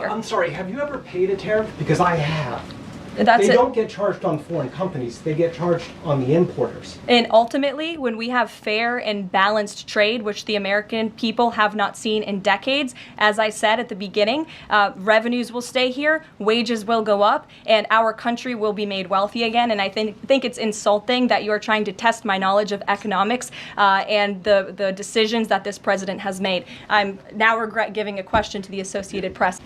year. I'm sorry, have you ever paid a tariff? Because I have. They don't get charged on foreign companies, they get charged on the importers. And ultimately, when we have fair and balanced trade, which the American people have not seen in decades, as I said at the beginning, revenues will stay here, wages will go up, and our country will be made wealthy again. And I think it's insulting that you are trying to test my knowledge of economics and the decisions that this president has made. I'm now regret giving a question to the Associated Press.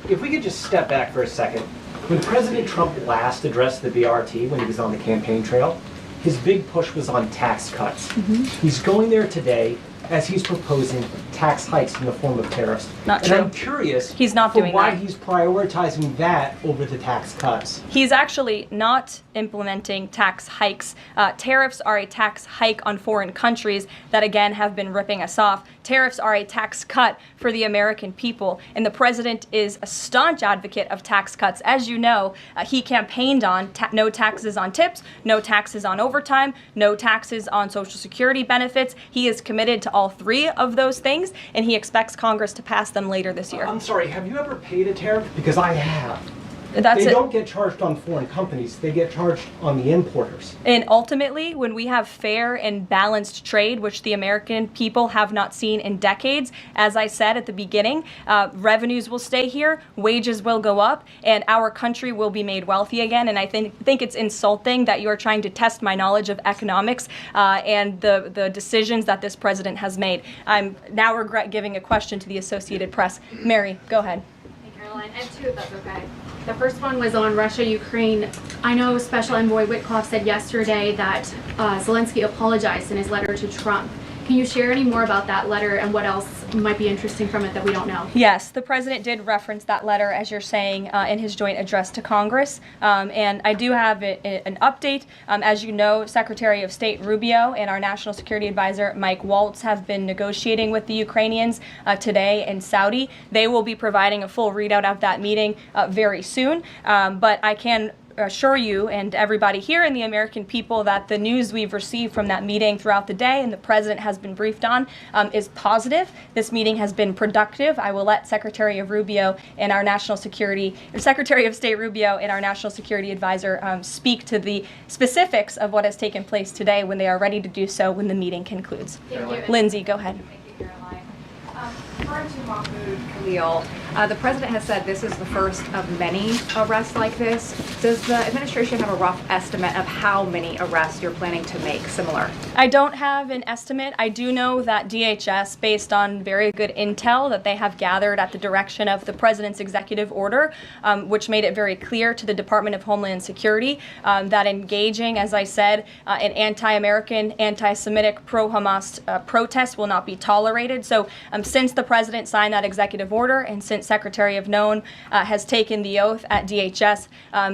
If we could just step back for a second. When President Trump last addressed the BRT when he was on the campaign trail, his big push was on tax cuts. He's going there today as he's proposing tax hikes in the form of tariffs. Not true. And I'm curious he's not doing why that. He's prioritizing that over the tax cuts. He's actually not implementing tax hikes. Tariffs are a tax hike on foreign countries that, again, have been ripping us off. Tariffs are a tax cut for the American people, and the president is a staunch advocate of tax cuts. As you know, he campaigned on no taxes on tips, no taxes on overtime, no taxes on Social Security benefits. He is committed to all three of those things, and he expects Congress to pass them later this year. I'm sorry, have you ever paid a tariff? Because I have. They don't get charged on foreign companies, they get charged on the importers. And ultimately, when we have fair and balanced trade, which the American people have not seen in decades, as I said at the beginning, revenues will stay here, wages will go up, and our country will be made wealthy again. And I think it's insulting that you are trying to test my knowledge of economics and the decisions that this president has made. I'm now regret giving a question to the Associated Press. Mary, go ahead. Hey, Caroline. I have two, if that's okay. The first one was on Russia, Ukraine. I know Special Envoy Witkoff said yesterday that Zelensky apologized in his letter to Trump. Can you share any more about that letter and what else might be interesting from it that we don't know? Yes, the president did reference that letter, as you're saying, in his joint address to Congress. And I do have an update. As you know, Secretary of State Rubio and our National Security Advisor Mike Waltz have been negotiating with the Ukrainians today in Saudi. They will be providing a full readout of that meeting very soon. But I can assure you and everybody here and the American people that the news we've received from that meeting throughout the day and the president has been briefed on is positive. This meeting has been productive. I will let Secretary of State Rubio and our National Security Advisor speak to the specifics of what has taken place today when they are ready to do so when the meeting concludes. Lindsay, go ahead. Thank you, Caroline. Referring to Mahmoud Khalil, the president has said this is the first of many arrests like this. Does the administration have a rough estimate of how many arrests you're planning to make similar? I don't have an estimate. I do know that DHS, based on very good intel that they have gathered at the direction of the president's executive order, which made it very clear to the Department of Homeland Security that engaging, as I said, in anti-American, anti-Semitic, pro-Hamas protests will not be tolerated. So since the president signed that executive order and since Secretary of Known has taken the oath at DHS,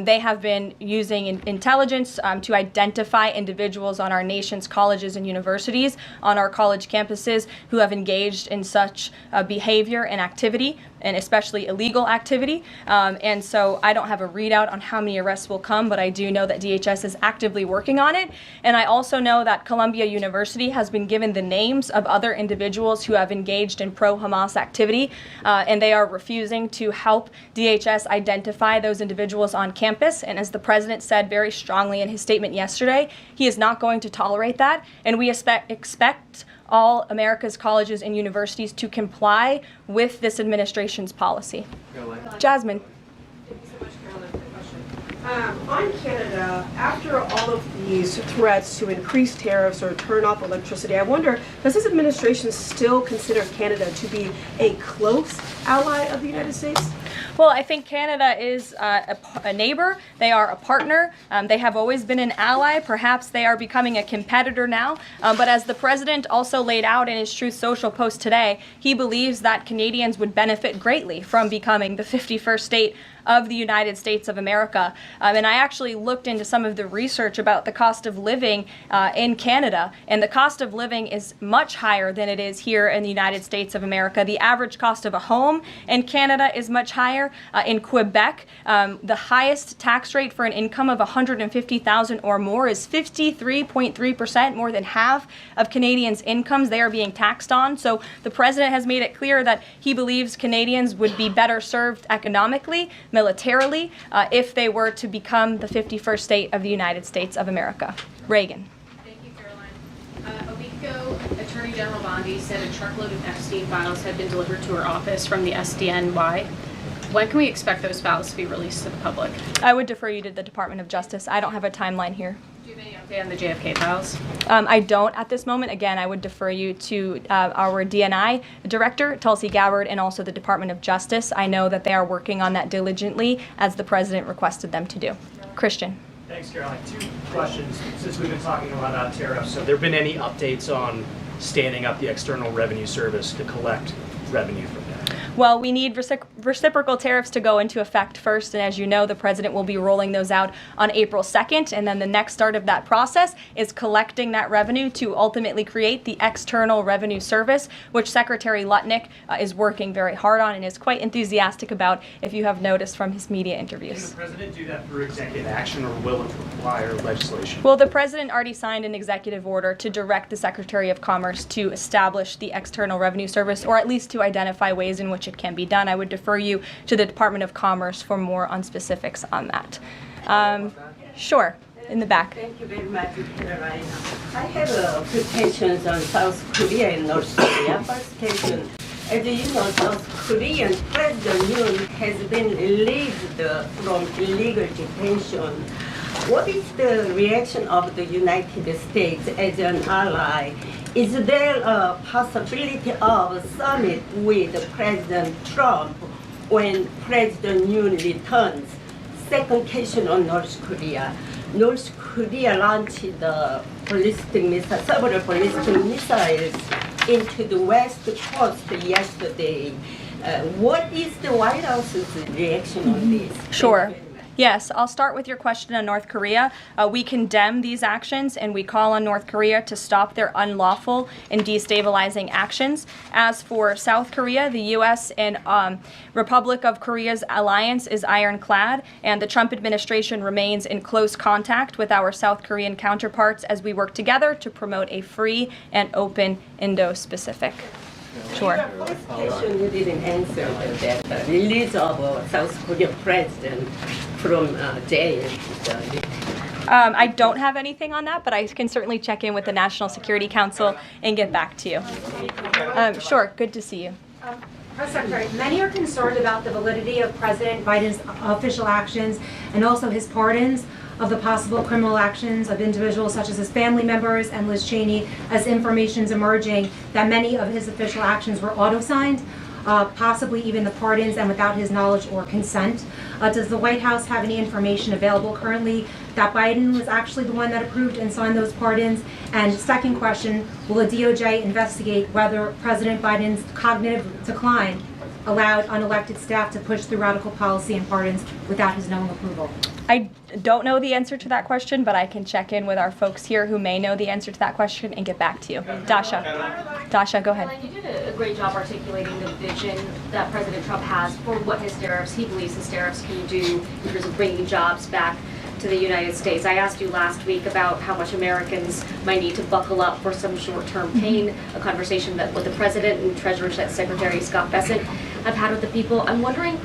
they have been using intelligence to identify individuals on our nation's colleges and universities, on our college campuses, who have engaged in such behavior and activity, and especially illegal activity. And so I don't have a readout on how many arrests will come, but I do know that DHS is actively working on it. And I also know that Columbia University has been given the names of other individuals who have engaged in pro-Hamas activity, and they are refusing to help DHS identify those individuals on campus. And as the president said very strongly in his statement yesterday, he is not going to tolerate that, and we expect all America's colleges and universities to comply with this administration's policy. Jasmine. Thank you so much, Carolyn, for the question. On Canada, after all of these threats to increase tariffs or turn off electricity, I wonder, does this administration still consider Canada to be a close ally of the United States? Well, I think Canada is a neighbor. They are a partner. They have always been an ally. Perhaps they are becoming a competitor now. But as the president also laid out in his Truth Social post today, he believes that Canadians would benefit greatly from becoming the 51st state of the United States of America. And I actually looked into some of the research about the cost of living in Canada, and the cost of living is much higher than it is here in the United States of America. The average cost of a home in Canada is much higher. In Quebec, the highest tax rate for an income of $150,000 or more is 53.3%, more than half of Canadians' incomes they are being taxed on. So the president has made it clear that he believes Canadians would be better served economically, militarily, if they were to become the 51st state of the United States of America. Reagan. Thank you, Caroline. A week ago, Attorney General Bondi said a truckload of Epstein files had been delivered to her office from the SDNY. When can we expect those files to be released to the public? I would defer you to the Department of Justice. I don't have a timeline here. Do you have any update on the JFK files? I don't at this moment. Again, I would defer you to our DNI director, Tulsi Gabbard, and also the Department of Justice. I know that they are working on that diligently, as the president requested them to do. Christian. Thanks, Caroline. Two questions, since we've been talking a lot about tariffs. Have there been any updates on standing up the External Revenue Service to collect revenue from that? Well, we need reciprocal tariffs to go into effect first, and as you know, the president will be rolling those out on April 2nd, and then the next start of that process is collecting that revenue to ultimately create the External Revenue Service, which Secretary Lutnick is working very hard on and is quite enthusiastic about, if you have noticed from his media Can interviews. the president do that through executive action, or will it require legislation? Well, the president already signed an executive order to direct the Secretary of Commerce to establish the External Revenue Service, or at least to identify ways in which it can be done. I would defer you to the Department of Commerce for more on specifics on that. Sure, in the back. Thank you very much, Caroline. I have questions on South Korea and North Korea. First question, as you know, South Korean President Yoon has been released from illegal detention. What is the reaction of the United States as an ally? Is there a possibility of a summit with President Trump when President Yoon returns? Second question on North Korea. North Korea launched the several ballistic missiles into the west coast yesterday. What is the White House's reaction on this? Sure. Yes, I'll start with your question on North Korea. We condemn these actions, and we call on North Korea to stop their unlawful and destabilizing actions. As for South Korea, the U.S. and Republic of Korea's alliance is ironclad, and the Trump administration remains in close contact with our South Korean counterparts as we work together to promote a free and open Indo-Pacific. Sure. First question you didn't answer that release of South Korean president from jail. I don't have anything on that, but I can certainly check in with the National Security Council and get back to you. Sure, good to see you. Press Secretary, many are concerned about the validity of President Biden's official actions and also his pardons of the possible criminal actions of individuals such as his family members and Liz Cheney, as information is emerging that many of his official actions were auto-signed, possibly even the pardons, and without his knowledge or consent. Does the White House have any information available currently that Biden was actually the one that approved and signed those pardons? And second question, will the DOJ investigate whether President Biden's cognitive decline allowed unelected staff to push through radical policy and pardons without his knowing approval? I don't know the answer to that question, but I can check in with our folks here who may know the answer to that question and get back to you. Dasha, go ahead. You did a great job articulating the vision that President Trump has for what he believes his tariffs can do in terms of bringing jobs back to the United States. I asked you last week about how much Americans might need to buckle up for some short-term pain, a conversation that with the President and Treasury Secretary Scott Bessent have had with the people. I'm wondering,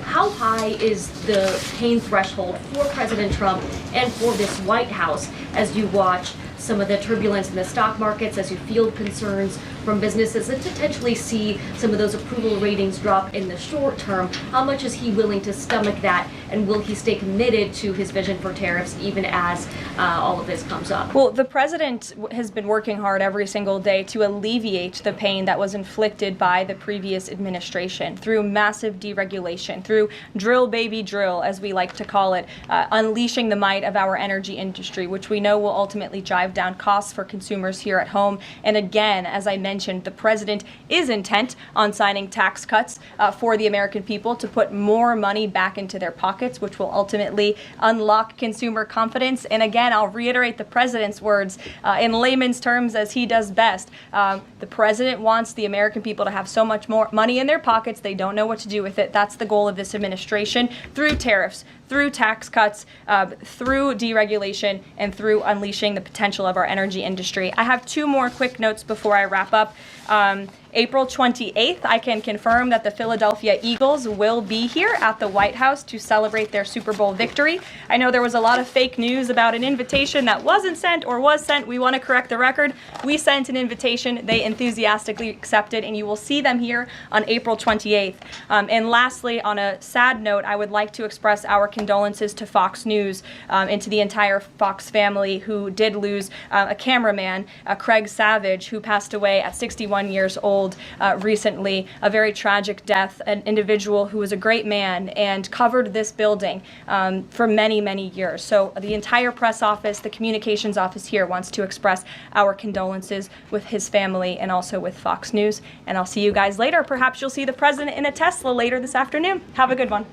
how high is the pain threshold for President Trump and for this White House as you watch some of the turbulence in the stock markets, as you field concerns from businesses and potentially see some of those approval ratings drop in the short term? How much is he willing to stomach that, and will he stay committed to his vision for tariffs even as all of this comes up? Well, the president has been working hard every single day to alleviate the pain that was inflicted by the previous administration through massive deregulation, through drill baby drill, as we like to call it, unleashing the might of our energy industry, which we know will ultimately drive down costs for consumers here at home. And again, as I mentioned, the president is intent on signing tax cuts for the American people to put more money back into their pockets, which will ultimately unlock consumer confidence. And again, I'll reiterate the president's words in layman's terms as he does best. The president wants the American people to have so much more money in their pockets, they don't know what to do with it. That's the goal of this administration through tariffs, through tax cuts, through deregulation, and through unleashing the potential of our energy industry. I have two more quick notes before I wrap up. April 28th, I can confirm that the Philadelphia Eagles will be here at the White House to celebrate their Super Bowl victory. I know there was a lot of fake news about an invitation that wasn't sent or was sent. We want to correct the record. We sent an invitation. They enthusiastically accepted, and you will see them here on April 28th. And lastly, on a sad note, I would like to express our condolences to Fox News and to the entire Fox family who did lose a cameraman, Craig Savage, who passed away at 61 years old recently. A very tragic death, an individual who was a great man and covered this building for many, many years. So the entire press office, the communications office here wants to express our condolences with his family and also with Fox News. And I'll see you guys later. Perhaps you'll see the president in a Tesla later this afternoon. Have a good one.